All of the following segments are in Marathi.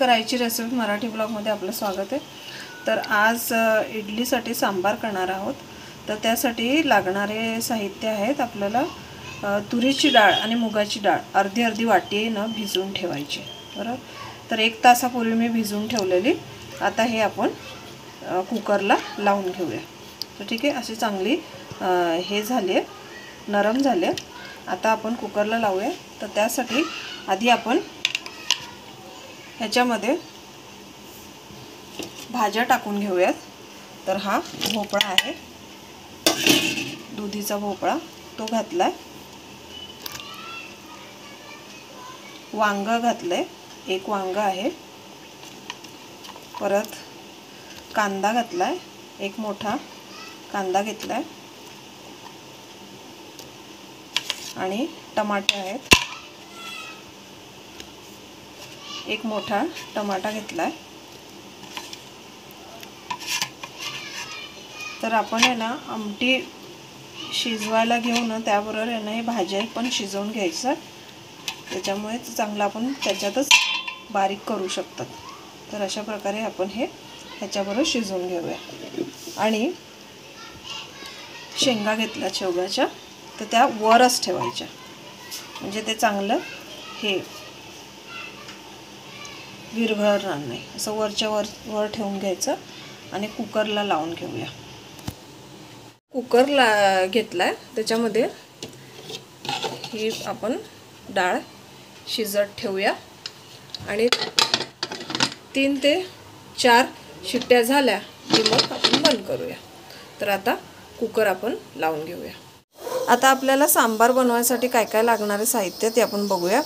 नमस्कार, आईची रेसिपी मराठी ब्लॉगमध्ये आपलं स्वागत आहे। तर आज इडलीसाठी सांबार करणार आहोत। तर त्यासाठी लागणारे साहित्य आहेत आपल्याला तुरीची डाळ आणि मुगाची डाळ अर्धी अर्धी वाटीनं भिजवून ठेवायची। बरोबर, तर 1 तासापूर्वी मी भिजवून ठेवलेली। आता हे आपण कुकरला लावून घेऊया। तर ठीक आहे, अशी चांगली हे झाले, नरम झाले। आता आपण कुकरला लावूया। तर त्यासाठी आधी आपण ह्याच्यामध्ये भाज्या टाकून घेऊयात। तर हा भोपळा आहे, दुधीचा भोपळा, तो घातलाय। वांग घातलंय, 1 वांग आहे। परत कांदा घातलाय, 1 मोठा कांदा घेतलाय आणि टमाटे आहेत, 1 मोठा टमाटा घेतलाय। तर आपण आहे ना आमटी शिजवायला घेऊ ना, त्याबरोबर आहे ना हे भाज्या पण शिजवून घ्यायचं, त्याच्यामुळे चांगलं आपण त्याच्यातच बारीक करू शकतात। तर अशा प्रकारे आपण हे ह्याच्याबरोबर शिजवून घेऊया। आणि शेंगा घेतल्या शेवग्याच्या, तर त्या वरच ठेवायच्या, म्हणजे ते चांगलं हे विरघळणार नाही। असं वरच्या वर ठेवून घ्यायचं आणि कुकरला लावून घेऊया। कुकरला घेतलाय, त्याच्यामध्ये ही आपण डाळ शिजत ठेवूया आणि 3 ते 4 शिट्ट्या झाल्या की मग आपण बंद करूया। तर आता कुकर आपण लावून घेऊया। आता आपल्याला सांबार बनवायसाठी काय काय लागणारे साहित्य ते आपण बघूया।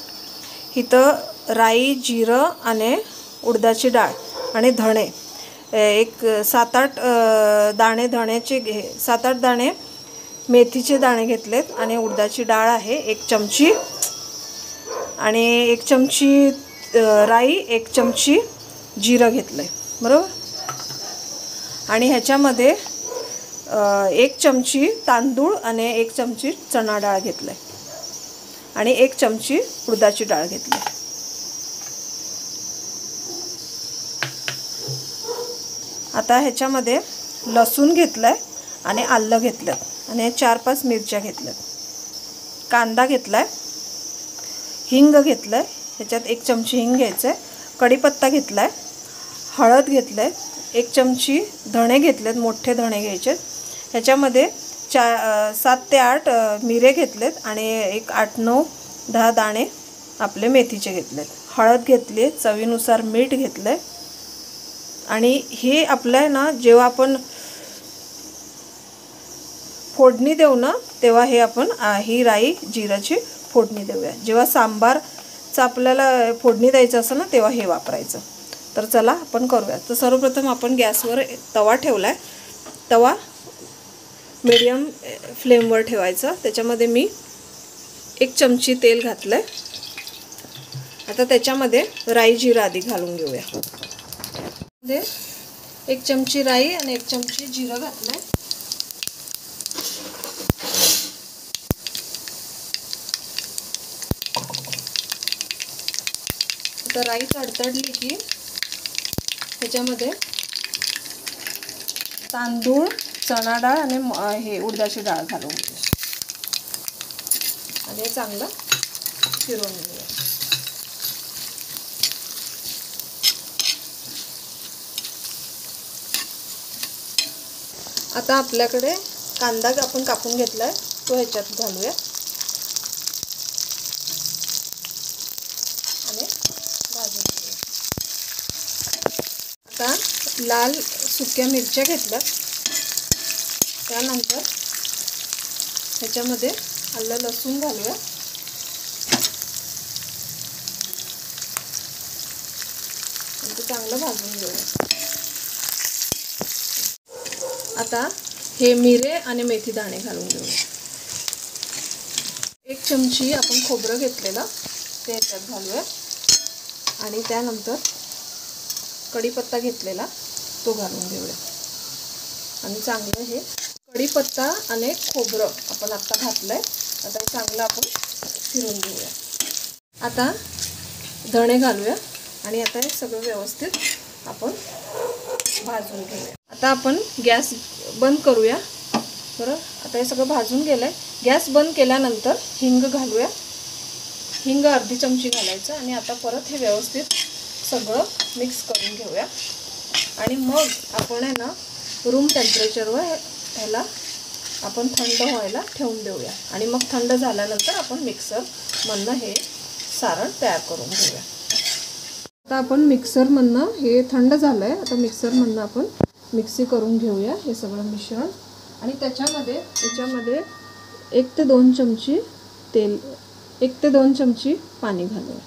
इथं राई, जिरं आणि उडदाची डाळ आणि धणे, एक 7-8 दाणे धण्याचे 7-8 दाणे मेथीचे दाणे घेतलेत आणि उडदाची डाळ आहे 1 चमची आणि 1 चमची राई, 1 चमची जिरं घेतलंय। बरोबर, आणि ह्याच्यामध्ये 1 चमची तांदूळ आणि 1 चमची चणा डाळ घेतलंय आणि 1 चमची उडदाची डाळ घेतली। आता ह्याच्यामध्ये लसूण घेतलाय आणि आलं घेतलं आणि 4-5 मिरच्या घेतल्यात, कांदा घेतलाय, हिंग घेतलाय, ह्याच्यात 1 चमची हिंग घ्यायचं आहे, कढीपत्ता घेतलाय, हळद घेतलंय, 1 चमची धणे घेतलेत, मोठे धणे घ्यायचे। ह्याच्यामध्ये 7 ते 8 मिरे घेतलेत आणि एक 8-9-10 दाणे आपले मेथीचे घेतलेत, हळद घेतली, चवीनुसार मीठ घेतलंय। आणि हे आपलं आहे ना, जेव्हा आपण फोडणी देऊ ना, तेव्हा हे आपण ही राई जिराची फोडणी देऊया। जेव्हा सांबारचं आपल्याला फोडणी द्यायचं असं ना, तेव्हा हे वापरायचं। तर चला आपण करूया। तर सर्वप्रथम आपण गॅसवर तवा ठेवलाय, तवा मीडियम फ्लेमवर ठेवायचा। त्याच्यामध्ये मी 1 चमची तेल घातलंय। आता त्याच्यामध्ये राई जिरं आधी घालून घेऊया। 1 चमची राई आणि 1 चमची जिरं घातलंय। आता राई तडतडली की त्याच्यामध्ये तांदूळ, चणा डाळ आणि हे उडदाची डाळ घालून घेऊया आणि चांगलं फिरवून घेऊया। आता आपल्याकडे कांदा आपण कापून घेतलाय, तो ह्याच्यात घालूया आणि भाजून घेऊया। आता लाल सुक्या मिरच्या घेतल्या, त्यानंतर ह्याच्यामध्ये आलं लसूण घालूया आणि ते चांगलं भाजून घेऊया। आता हे मिरे आणि मेथी दाणे घालून घेऊया। 1 चमची आपण खोबरं घेतलेलं ते ह्याच्यात घालूया आणि त्यानंतर कढीपत्ता घेतलेला तो घालून घेऊया आणि चांगलं हे कढीपत्ता आणि खोबरं आपण आत्ता घातलंय। आता हे चांगलं आपण फिरवून घेऊया। आता धणे घालूया, आणि आता हे सगळं व्यवस्थित आपण भाजून घेऊया. आता आपण गॅस बंद करूया. बरं, आता हे सगळं भाजून गेलं आहे. गॅस बंद केल्यानंतर हिंग घालूया. हिंग अर्धी चमची घालायचं आणि आता परत हे व्यवस्थित सगळं मिक्स करून घेऊया. आणि मग आपण आहे ना रूम टेम्परेचरवर ह्याला आपण थंड व्हायला ठेवून देऊया. आणि मग थंड झाल्यानंतर आपण मिक्सरमधनं हे सारण तयार करून घेऊया. आता आपण मिक्सरमधनं हे थंड झालं आहे. आता मिक्सरमधनं आपण मिक्सी करून घेऊया हे सगळं मिश्रण. आणि याच्यामध्ये 1 ते 2 चमची तेल, 1 ते 2 चमची पाणी घालूया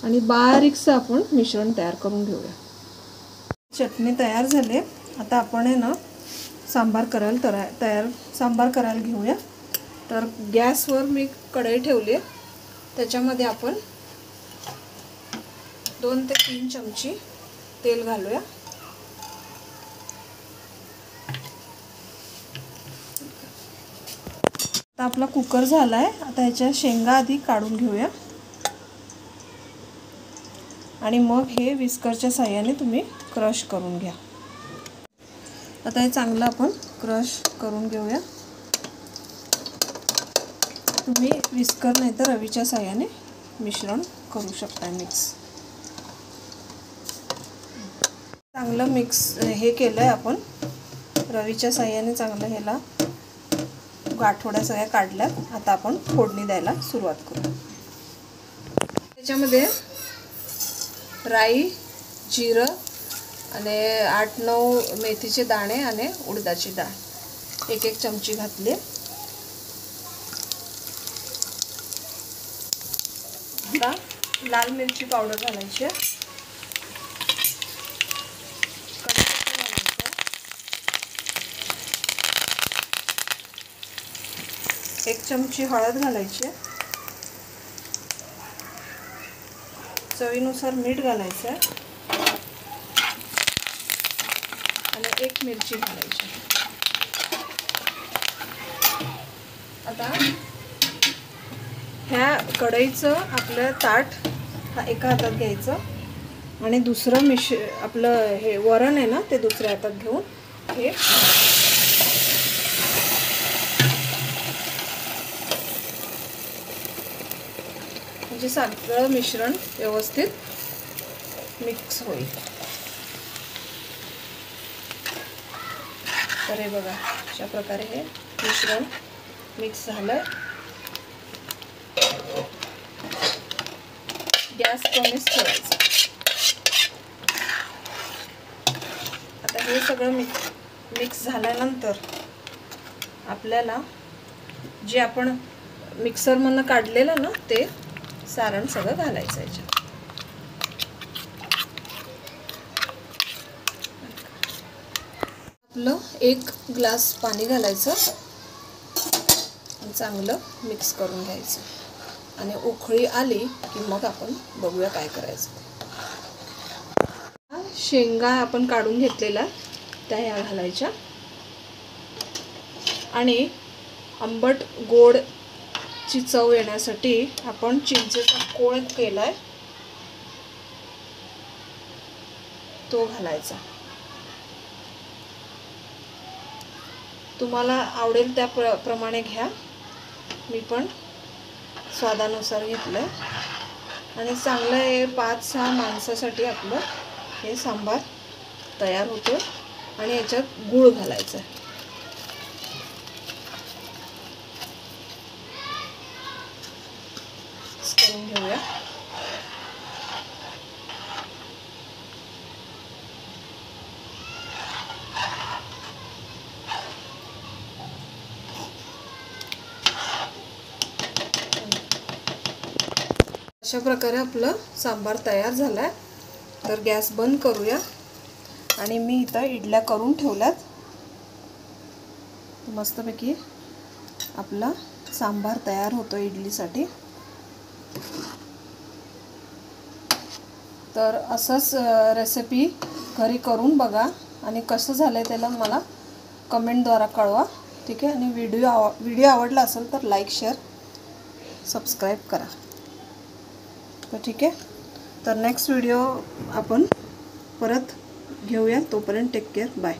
आणि बारीकसं आपण मिश्रण तयार करून घेऊया. चटणी तयार झाली. आता आपण आहे ना सांबार करायला घेऊया. तर गॅसवर मी कढई ठेवली आहे. त्याच्यामध्ये आपण 2 ते 3 चमची तेल घालूया. आता आपला कुकर झाला आहे. आता ह्याच्या शेंगा आधी काढून घेऊया आणि मग हे विस्करच्या साहाय्याने तुम्ही क्रश करून घ्या. आता हे चांगलं आपण क्रश करून घेऊया. तुम्ही विस्कर नाही तर रवीच्या साहाय्याने मिश्रण करू शकता मिक्स. चांगलं मिक्स हे केलं आहे आपण रवीच्या साहाय्याने. चांगलं ह्याला गाठोड्या सगळ्या काढल्यात. आता आपण फोडणी द्यायला सुरुवात करू. त्याच्यामध्ये राई, जिरं आणि 8-9 मेथीचे दाणे आणि उडदाची डाळ 1-1 चमची घातली. आता लाल मिरची पावडर घालायची. एक चमची हळद घालायची. चवीनुसार मीठ घालायचं आणि 1 मिरची घालायची. आता ह्या कढईचं आपलं ताट हा एका हातात घ्यायचं आणि दुसरं आपलं हे वरण आहे ना ते दुसऱ्या हातात घेऊन हे म्हणजे सगळं मिश्रण व्यवस्थित मिक्स होईल. तर हे बघा अशा प्रकारे हे मिश्रण मिक्स झालं. गॅस कमीच ठेवायचा. आता हे सगळं मिक्स झाल्यानंतर आपल्याला जे आपण मिक्सरमधनं काढलेलं ना ते सारण सगळं घालायचं याच्यात. आपलं 1 ग्लास पाणी घालायचं आणि चांगलं मिक्स करून घ्यायचं. आणि उकळी आली की मग आपण बघूया काय करायचं. शेंगा आपण काढून घेतलेल्या त्या ह्या घालायच्या आणि आंबट गोड ची चव येण्यासाठी आपण चिंचेचा कोळ केलाय तो घालायचा. तुम्हाला आवडेल त्या प्रमाणे घ्या. मी पण स्वादानुसार घेतलंय. आणि चांगलं हे 5-6 माणसासाठी आपलं हे सांबार तयार होतो. आणि याच्यात गूळ घालायचा. करून घेऊया. अशा प्रकारे आपलं सांबार तयार झालाय. तर गॅस बंद करूया. आणि मी इथं इडल्या करून ठेवल्यात. मस्तपैकी आपला सांबार तयार होतो इडलीसाठी. तर असंच रेसिपी घरी करून बघा आणि कसं झालंय त्याला मला कमेंटद्वारा कळवा. ठीक आहे. आणि व्हिडिओ आवडला असेल तर लाईक, शेअर, सबस्क्राईब करा. तर ठीक आहे. तर नेक्स्ट व्हिडिओ आपण परत घेऊया. तोपर्यंत टेक केअर. बाय.